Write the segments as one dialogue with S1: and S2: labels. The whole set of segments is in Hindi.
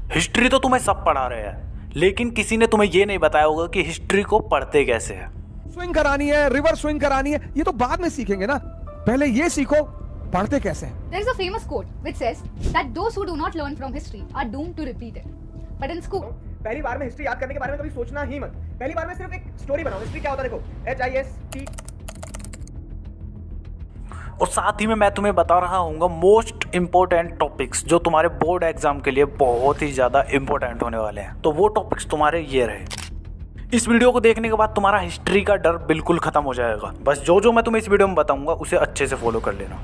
S1: हिस्ट्री तो तुम्हें सब पढ़ा रहे हैं, लेकिन किसी ने तुम्हें ये नहीं बताया होगा कि हिस्ट्री को पढ़ते कैसे है।
S2: स्विंग करानी है, रिवर्स स्विंग करानी है, ये तो बाद में सीखेंगे ना, पहले ये सीखो पढ़ते कैसे हैं।
S3: There is a famous quote which says that those who do not learn from history are doomed to repeat it. But in school,
S4: पहली बार में हिस्ट्री याद करने के बारे में कभी सोचना ही मत। पहली बार में सिर्फ एक स्टोरी बनाओ। हिस्ट्री क्या होता है देखो, HIST।
S1: और साथ ही में मैं तुम्हें बता रहा हूँ मोस्ट इंपॉर्टेंट टॉपिक्स जो तुम्हारे बोर्ड एग्जाम के लिए बहुत ही ज़्यादा इंपॉर्टेंट होने वाले हैं। तो वो टॉपिक्स तुम्हारे ये रहे। इस वीडियो को देखने के बाद तुम्हारा हिस्ट्री का डर बिल्कुल खत्म हो जाएगा। बस जो जो मैं तुम्हें इस वीडियो में बताऊंगा उसे अच्छे से फॉलो कर लेना।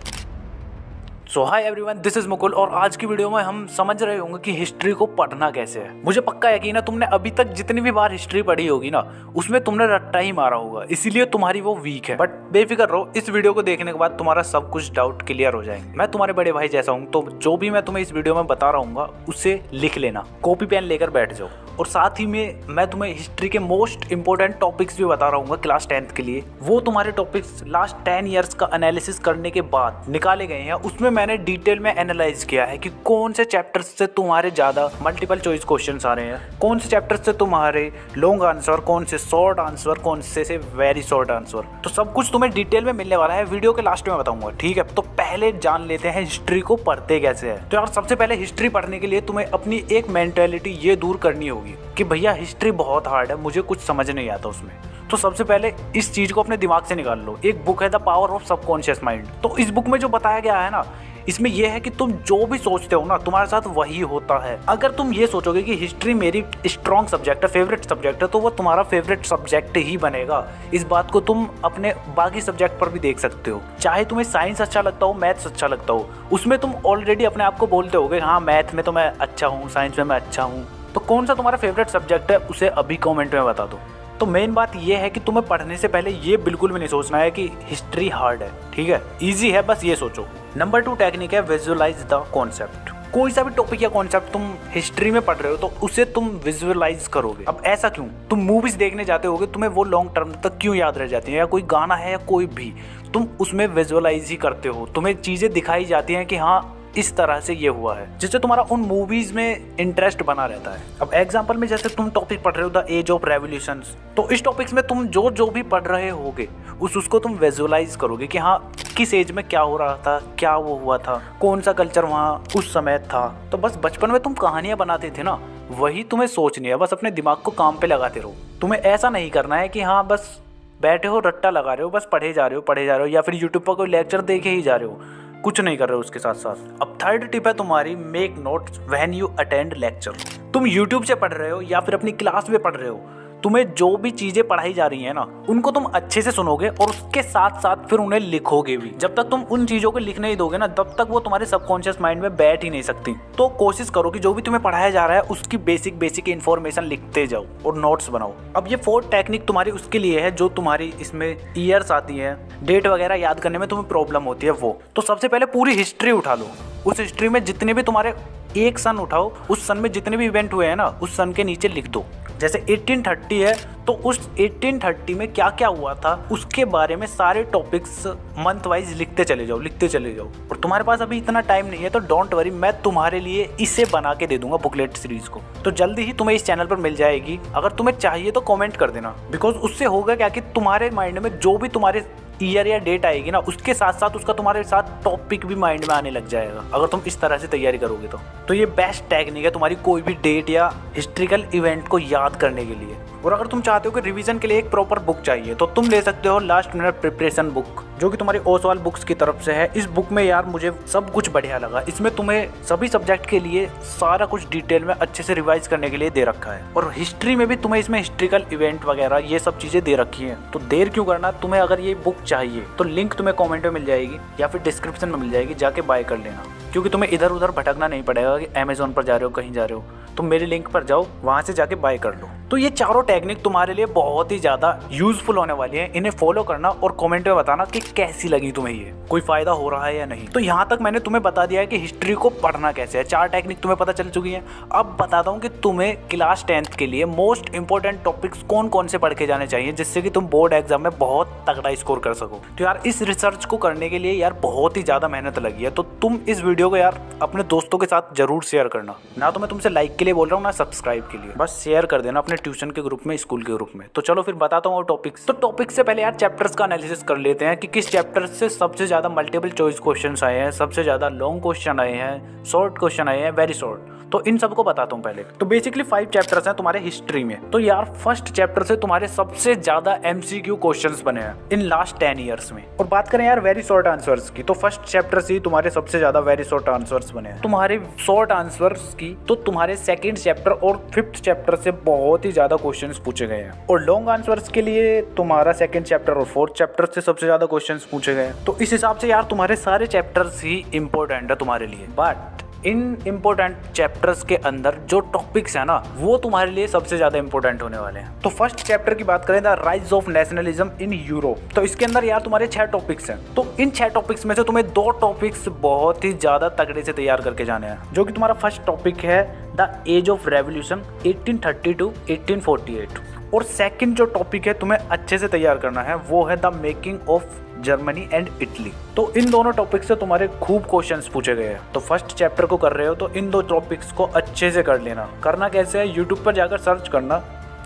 S1: So hi everyone, this is Mukul और आज की वीडियो में हम समझ रहे होंगे कि हिस्ट्री को पढ़ना कैसे है। मुझे पक्का यकीन है तुमने अभी तक जितनी भी बार हिस्ट्री पढ़ी होगी ना, उसमें तुमने रट्टा ही मारा होगा, इसीलिए तुम्हारी वो वीक है। बट बेफिक्र रहो, इस वीडियो को देखने के बाद तुम्हारा सब कुछ डाउट क्लियर हो जाएंगे। मैं तुम्हारे बड़े भाई जैसा हूँ, तो जो भी मैं तुम्हें इस वीडियो में बता रहा हूँ उसे लिख लेना, कॉपी पेन लेकर बैठ जाओ। और साथ ही में मैं तुम्हें हिस्ट्री के मोस्ट इंपॉर्टेंट टॉपिक्स भी बता रहा हूँ क्लास 10th के लिए। वो तुम्हारे टॉपिक्स लास्ट 10 ईयर्स का एनालिसिस करने के बाद निकाले गए हैं। उसमें मैंने डिटेल में एनालाइज किया है कि कौन से चैप्टर्स से तुम्हारे ज़्यादा मल्टीपल चॉइस क्वेश्चंस आ रहे हैं, कौन से चैप्टर्स से तुम्हारे लॉन्ग आंसर, कौन से शॉर्ट आंसर, कौन से वेरी शॉर्ट आंसर। तो सब कुछ तुम्हें डिटेल में मिलने वाला है, वीडियो के लास्ट में बताऊंगा, ठीक है। तो पहले जान लेते हैं हिस्ट्री को पढ़ते कैसे है। तो यार सबसे पहले हिस्ट्री पढ़ने के लिए तुम्हें अपनी एक मेंटेलिटी ये दूर करनी होगी कि भैया हिस्ट्री बहुत हार्ड है, मुझे कुछ समझ नहीं आता उसमें। तो सबसे पहले इस चीज को अपने दिमाग से निकाल लो। एक बुक है the power of subconscious mind. तो इस बुक में जो बताया गया है ना, इसमें यह है कि तुम जो भी सोचते हो ना, तुम्हारे साथ वही होता है। अगर तुम ये सोचोगे कि हिस्ट्री मेरी स्ट्रॉन्ग सब्जेक्ट है, फेवरेट सब्जेक्ट है, तो वो तुम्हारा फेवरेट सब्जेक्ट ही बनेगा। इस बात को तुम अपने बाकी सब्जेक्ट पर भी देख सकते हो। चाहे तुम्हें साइंस अच्छा लगता हो, मैथ्स अच्छा लगता हो, उसमें तुम ऑलरेडी अपने आप को बोलते होगे हाँ मैथ में तो मैं अच्छा हूँ, साइंस में मैं अच्छा हूँ। तो कौन सा तुम्हारा फेवरेट सब्जेक्ट है उसे अभी कमेंट में बता दो। तो मेन बात यह है कि तुम्हें पढ़ने से पहले ये बिल्कुल भी नहीं सोचना है कि हिस्ट्री हार्ड है, ठीक है, इजी है, बस ये सोचो। नंबर 2 टेक्निक है विजुअलाइज द कॉन्सेप्ट। कोई सा भी टॉपिक या कॉन्सेप्ट तुम हिस्ट्री में पढ़ रहे हो तो उसे तुम विजुअलाइज करोगे। अब ऐसा क्यों? तुम मूवीज देखने जाते होगे, तुम्हें वो लॉन्ग टर्म तक क्यों याद रह जाती है, या कोई गाना है या कोई भी, तुम उसमें विजुअलाइज ही करते हो। तुम्हें चीजें दिखाई जाती हैं कि हाँ इस तरह से ये हुआ है, जिससे तुम्हारा उन मूवीज में इंटरेस्ट बना रहता है। अब एग्जांपल में जैसे तुम टॉपिक पढ़ रहे हो द एज ऑफ रेवोल्यूशंस, तो इस टॉपिक्स में तुम जो भी पढ़ रहे होगे उसको तुम विजुअलाइज करोगे कि हाँ किस एज में क्या हो रहा था, क्या वो हुआ था, कौन सा कल्चर वहाँ उस समय था। तो बस बचपन में तुम कहानियां बनाते थे ना, वही तुम्हें सोचनी है। बस अपने दिमाग को काम पे लगाते रहो। तुम्हें ऐसा नहीं करना है कि हाँ बस बैठे हो रट्टा लगा रहे हो, बस पढ़े जा रहे हो, या फिर यूट्यूब पर कोई लेक्चर देखे ही जा रहे हो, कुछ नहीं कर रहे हो उसके साथ साथ। अब थर्ड टिप है तुम्हारी, make notes when you attend lecture. तुम यूट्यूब से पढ़ रहे हो या फिर अपनी क्लास में पढ़ रहे हो, तुम्हें जो भी चीजें पढ़ाई जा रही है ना, उनको तुम अच्छे से सुनोगे और उसके साथ साथ फिर उन्हें लिखोगे भी। जब तक तुम उन चीजों को लिख नहीं दोगे ना, तब तक वो तुम्हारे सबकॉन्शियस माइंड में बैठ ही नहीं सकती। तो कोशिश करो कि जो भी तुम्हें पढ़ाया जा रहा है उसकी बेसिक इन्फॉर्मेशन लिखते जाओ और नोट्स बनाओ। अब ये 4th टेक्निक तुम्हारी उसके लिए है जो तुम्हारी इसमें ईयर्स आती है, डेट वगैरह याद करने में तुम्हें प्रॉब्लम होती है वो। तो सबसे पहले पूरी हिस्ट्री उठा लो। उस हिस्ट्री में जितने भी तुम्हारे एक सन उठाओ, उस सन में जितने भी इवेंट हुए हैं ना, उस सन के नीचे लिख दो। जैसे 1830 है तो उस 1830 में क्या क्या हुआ था उसके बारे में सारे टॉपिक्स मंथ वाइज लिखते चले जाओ। और तुम्हारे पास अभी इतना टाइम नहीं है तो डोंट वरी, मैं तुम्हारे लिए इसे बना के दे दूंगा बुकलेट सीरीज को। तो जल्दी ही तुम्हें इस चैनल पर मिल जाएगी। अगर तुम्हें चाहिए तो कमेंट कर देना, बिकॉज उससे होगा क्या कि तुम्हारे माइंड में जो भी तुम्हारे ईयर या डेट आएगी ना, उसके साथ साथ उसका तुम्हारे साथ टॉपिक भी माइंड में आने लग जाएगा, अगर तुम इस तरह से तैयारी करोगे तो ये बेस्ट टेक्निक है तुम्हारी कोई भी डेट या हिस्ट्रिकल इवेंट को याद करने के लिए। और अगर तुम चाहते हो कि रिवीजन के लिए एक प्रॉपर बुक चाहिए तो तुम ले सकते हो लास्ट मिनट प्रिपरेशन बुक, जो कि तुम्हारी ओसवाल बुक्स की तरफ से है। इस बुक में यार मुझे सब कुछ बढ़िया लगा। इसमें तुम्हें सभी सब्जेक्ट के लिए सारा कुछ डिटेल में अच्छे से रिवाइज करने के लिए दे रखा है। और हिस्ट्री में भी तुम्हें इसमें हिस्ट्रिकल इवेंट वगैरह ये सब चीजें दे रखी है। तो देर क्यों करना, तुम्हें अगर ये बुक चाहिए तो लिंक तुम्हें कॉमेंट में मिल जाएगी या फिर डिस्क्रिप्शन में मिल जाएगी, जाके बाय कर लेना। क्योंकि तुम्हें इधर उधर भटकना नहीं पड़ेगा कि अमेजोन पर जा रहे हो, कहीं जा रहे हो, तुम मेरे लिंक पर जाओ, वहां से जाके बाय कर लो। तो ये चारों टेक्निक तुम्हारे लिए बहुत ही ज्यादा यूजफुल होने वाली है। इन्हें फॉलो करना और कमेंट में बताना कि कैसी लगी तुम्हें, ये कोई फायदा हो रहा है या नहीं। तो यहाँ तक मैंने तुम्हें बता दिया है कि हिस्ट्री को पढ़ना कैसे है। 4 टेक्निक तुम्हें पता चल चुकी है। अब बताता हूँ कि तुम्हें क्लास 10th के लिए मोस्ट इंपॉर्टेंट टॉपिक्स कौन कौन से पढ़ के जाने चाहिए, जिससे कि तुम बोर्ड एग्जाम में बहुत तगड़ा स्कोर कर सको। तो यार इस रिसर्च को करने के लिए यार बहुत ही ज्यादा मेहनत लगी है। तो तुम इस वीडियो को यार अपने दोस्तों के साथ जरूर शेयर करना। ना तो मैं तुमसे लाइक के के लिए बोल रहा हूँ ना सब्सक्राइब के लिए। बस शेयर कर देना अपने ट्यूशन के ग्रुप में, स्कूल के ग्रुप में। तो चलो फिर बताता हूँ टॉपिक्स। तो टॉपिक से पहले यार चैप्टर्स का एनालिसिस कर लेते हैं कि किस चैप्टर से सबसे ज्यादा मल्टीपल चॉइस क्वेश्चंस आए हैं, सबसे ज्यादा लॉन्ग क्वेश्चन आए हैं, शॉर्ट क्वेश्चन आए हैं, वेरी शॉर्ट। तो इन सबको बताता हूँ पहले। तो बेसिकली 5 चैप्टर्स हैं तुम्हारे हिस्ट्री में। तो यार फर्स्ट चैप्टर से तुम्हारे सबसे ज्यादा MCQ क्वेश्चंस बने हैं इन लास्ट 10 ईयर्स में। और बात करें यार वेरी शॉर्ट आंसर्स की, तो फर्स्ट चैप्टर से ही तुम्हारे सबसे ज्यादा वेरी शॉर्ट आंसर्स बने हैं। तुम्हारे शॉर्ट आंसर्स की तो तुम्हारे सेकंड चैप्टर और 5th चैप्टर से बहुत ही ज्यादा क्वेश्चंस पूछे गए हैं। और लॉन्ग आंसर्स के लिए तुम्हारा सेकंड चैप्टर और 4th चैप्टर से सबसे ज्यादा क्वेश्चंस पूछे गए हैं। तो इस हिसाब से यार तुम्हारे सारे चैप्टर्स ही इंपॉर्टेंट है तुम्हारे लिए। बट इन इम्पोर्टेंट चैप्टर्स के अंदर जो टॉपिक्स है ना वो तुम्हारे लिए सबसे ज्यादा इंपॉर्टेंट होने वाले हैं। तो फर्स्ट चैप्टर की बात करें the rise of nationalism in Europe, तो इसके अंदर यार तुम्हारे 6 टॉपिक्स हैं। तो इन 6 टॉपिक्स में से तुम्हें 2 टॉपिक्स बहुत ही ज्यादा तगड़े से तैयार करके जाने हैं, जो कि तुम्हारा फर्स्ट टॉपिक है the age of revolution 1830 to 1848। और सेकंड जो टॉपिक है तुम्हें अच्छे से तैयार करना है वो है the making of Germany and Italy. तो इन दोनों टॉपिक से तुम्हारे खूब क्वेश्चंस पूछे गए हैं। तो फर्स्ट चैप्टर को कर रहे हो तो इन 2 टॉपिक्स को अच्छे से कर लेना। करना कैसे है, यूट्यूब पर जाकर सर्च करना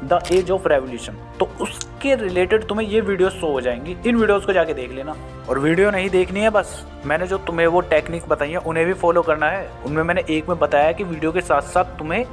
S1: द एज ऑफ रेवोल्यूशन, तो उसके रिलेटेड तुम्हें ये वीडियो शो हो जाएंगी। इन वीडियोस को जाके देख लेना। और वीडियो नहीं देखनी है बस, मैंने जो तुम्हें वो टेक्निक बताई है उन्हें भी फॉलो करना है। उनमें मैंने एक में बताया कि वीडियो के साथ साथ तुम्हें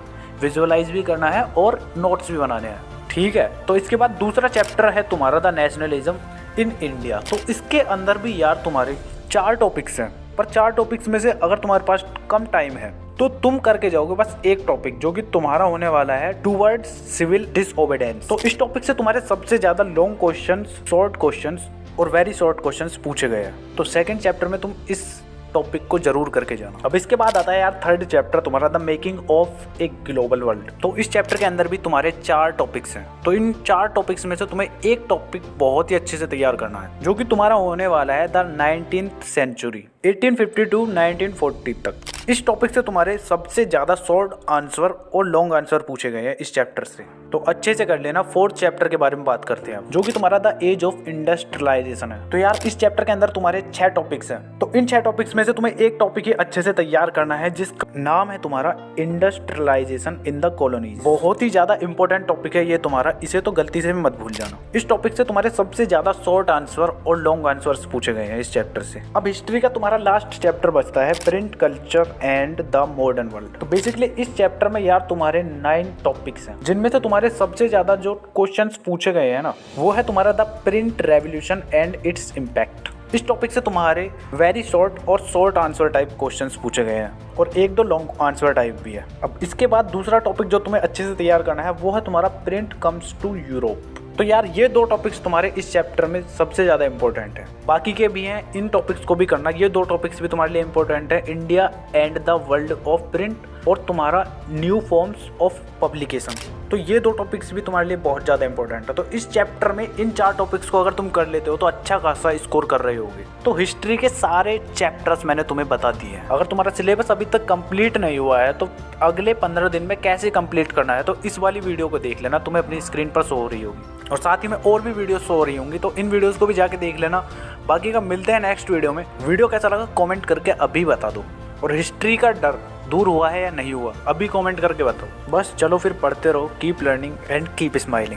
S1: विजुअलाइज भी करना है और नोट्स भी बनाने हैं, ठीक है। तो इसके बाद दूसरा चैप्टर है तुम्हारा द नेशनलिज्म इन इंडिया। तो इसके अंदर भी यार तुम्हारे 4 टॉपिक्स हैं, पर 4 टॉपिक्स में से अगर तुम्हारे पास कम टाइम है तो तुम करके जाओगे बस एक टॉपिक, जो कि तुम्हारा होने वाला है टुवर्ड्स सिविल डिसओबीडियंस। तो इस टॉपिक से तुम्हारे सबसे ज्यादा लॉन्ग क्वेश्चंस, शॉर्ट क्वेश्चंस और वेरी शॉर्ट क्वेश्चंस पूछे गए हैं। तो सेकंड चैप्टर में तुम इस टॉपिक को जरूर करके जाना। अब इसके बाद आता है यार थर्ड चैप्टर तुम्हारा the making of a global world. तो इस चैप्टर के अंदर भी तुम्हारे 4 टॉपिक्स हैं। तो इन 4 टॉपिक्स में से तुम्हें एक टॉपिक बहुत ही अच्छे से तैयार करना है, जो कि तुम्हारा होने वाला है द 19th सेंचुरी 1850 टू 1940 तक। इस टॉपिक से तुम्हारे सबसे ज्यादा शॉर्ट आंसर और लॉन्ग आंसर पूछे गए हैं इस चैप्टर से। तो अच्छे से कर लेना। 4th चैप्टर के बारे में बात करते हैं, जो कि तुम्हारा द एज ऑफ इंडस्ट्रियलाइजेशन है। तो यार इस चैप्टर के अंदर तुम्हारे 6 टॉपिक्स हैं। तो इन 6 टॉपिक्स में से तुम्हें एक टॉपिक ही अच्छे से तैयार करना है, जिसका नाम है तुम्हारा इंडस्ट्रियलाइजेशन इन द कॉलोनीज। बहुत ही ज्यादा इंपॉर्टेंट टॉपिक है ये तुम्हारा, इसे तो गलती से भी मत भूल जाना। इस टॉपिक से तुम्हारे सबसे ज्यादा शॉर्ट आंसर और लॉन्ग आंसर्स पूछे गए हैं इस चैप्टर से। अब हिस्ट्री का तुम्हारा लास्ट चैप्टर बचता है print culture and the modern world. तो बेसिकली इस चैप्टर में यार तुम्हारे 9 टॉपिक्स हैं, जिनमें से तुम्हारे सबसे ज्यादा जो क्वेश्चंस पूछे गए हैं ना वो है तुम्हारा the print revolution and its impact. इस टॉपिक से तुम्हारे वेरी शॉर्ट और शॉर्ट आंसर टाइप क्वेश्चंस पूछे गए हैं और 1-2 लॉन्ग आंसर टाइप भी है। अब इसके बाद दूसरा टॉपिक जो तुम्हें अच्छे से तैयार करना है वो है तुम्हारा प्रिंट कम्स टू यूरोप। तो यार ये 2 टॉपिक्स तुम्हारे इस चैप्टर में सबसे ज़्यादा इंपॉर्टेंट है। बाकी के भी हैं, इन टॉपिक्स को भी करना। ये 2 टॉपिक्स भी तुम्हारे लिए इंपॉर्टेंट है, India and the world of print और तुम्हारा न्यू फॉर्म्स ऑफ पब्लिकेशन। तो ये 2 टॉपिक्स भी तुम्हारे लिए बहुत ज़्यादा इंपॉर्टेंट है। तो इस चैप्टर में इन 4 टॉपिक्स को अगर तुम कर लेते हो तो अच्छा खासा स्कोर कर रहे होगे। तो हिस्ट्री के सारे चैप्टर्स मैंने तुम्हें बता दिए हैं। अगर तुम्हारा सिलेबस अभी तक कंप्लीट नहीं हुआ है तो अगले 15 दिन में कैसे कंप्लीट करना है तो इस वाली वीडियो को देख लेना, तुम्हें अपनी स्क्रीन पर शो हो रही होगी। और साथ ही में और भी वीडियो शो हो रही होंगी, तो इन वीडियोज़ को भी जाके देख लेना। बाकी का मिलते हैं नेक्स्ट वीडियो में। वीडियो कैसा लगा कमेंट करके अभी बता दो। और हिस्ट्री का डर दूर हुआ है या नहीं हुआ अभी कमेंट करके बताओ। बस चलो फिर पढ़ते रहो, keep learning and keep smiling.